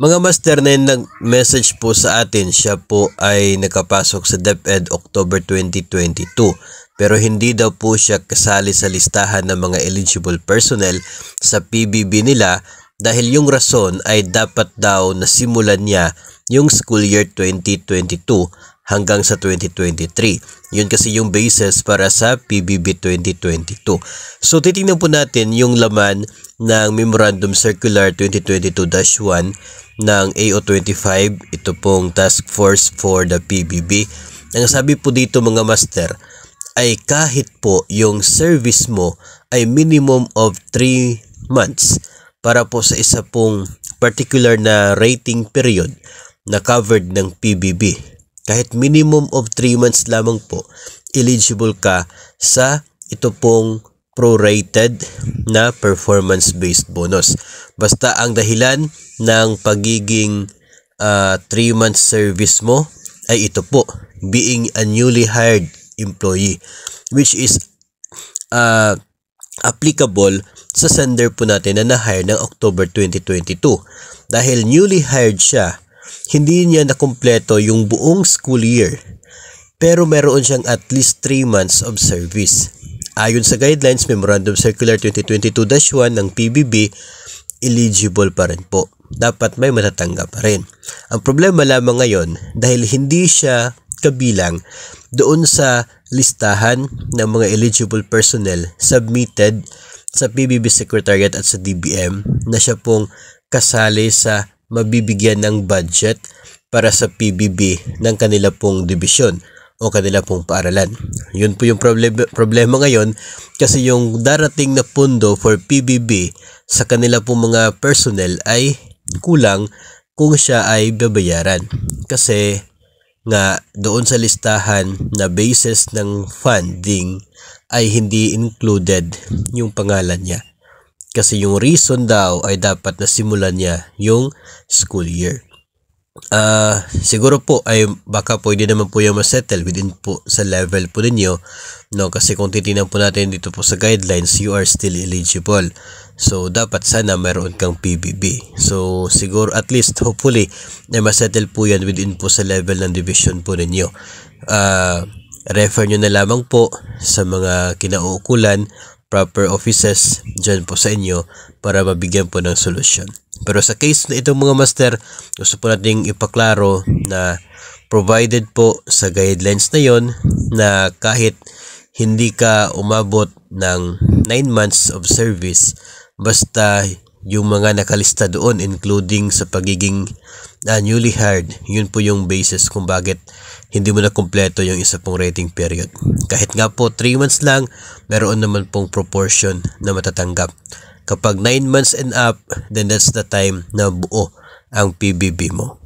Mga master na yung nag-message po sa atin, siya po ay nakapasok sa DepEd October 2022 pero hindi daw po siya kasali sa listahan ng mga eligible personnel sa PBB nila dahil yung rason ay dapat daw nasimulan niya yung school year 2022 hanggang sa 2023. Yun kasi yung basis para sa PBB 2022. So titingnan po natin yung laman ng Memorandum Circular 2022-1 ng AO25, ito pong Task Force for the PBB. Ang sabi po dito mga master ay kahit po yung service mo ay minimum of 3 months para po sa isa pong particular na rating period na covered ng PBB. Kahit minimum of 3 months lamang po, eligible ka sa ito pong prorated na performance-based bonus. Basta ang dahilan ng pagiging 3 months service mo ay ito po, being a newly hired employee, which is applicable sa sender po natin na na-hire ng October 2022. Dahil newly hired siya, hindi niya nakumpleto yung buong school year, pero meron siyang at least 3 months of service. Ayon sa guidelines, Memorandum Circular 2022-1 ng PBB, eligible pa rin po. Dapat may matatanggap pa rin. Ang problema lamang ngayon, dahil hindi siya kabilang doon sa listahan ng mga eligible personnel submitted sa PBB Secretariat at sa DBM na siya pong kasali sa mabibigyan ng budget para sa PBB ng kanila pong division o kanila pong paaralan. Yun po yung problema ngayon kasi yung darating na pundo for PBB sa kanila pong mga personnel ay kulang kung siya ay babayaran. Kasi nga doon sa listahan na basis ng funding ay hindi included yung pangalan niya. Kasi yung reason daw ay dapat na simulan niya yung school year. Siguro po ay baka pwede naman po yung masettle within po sa level po ninyo, no? Kasi kung titingnan po natin dito po sa guidelines, you are still eligible. So dapat sana meron kang PBB. So siguro at least hopefully na masettle po yan within po sa level ng division po ninyo. Refer nyo na lamang po sa mga kinauukulan, proper offices dyan po sa inyo para mabigyan po ng solusyon. Pero sa case na itong mga master, gusto po nating ipaklaro na provided po sa guidelines na yon na kahit hindi ka umabot ng 9 months of service, basta yung mga nakalista doon including sa pagiging newly hired, yun po yung basis kung bakit hindi mo na kumpleto yung isa pong rating period. Kahit nga po 3 months lang, meron naman pong proportion na matatanggap. Kapag 9 months and up, then that's the time na buo ang PBB mo.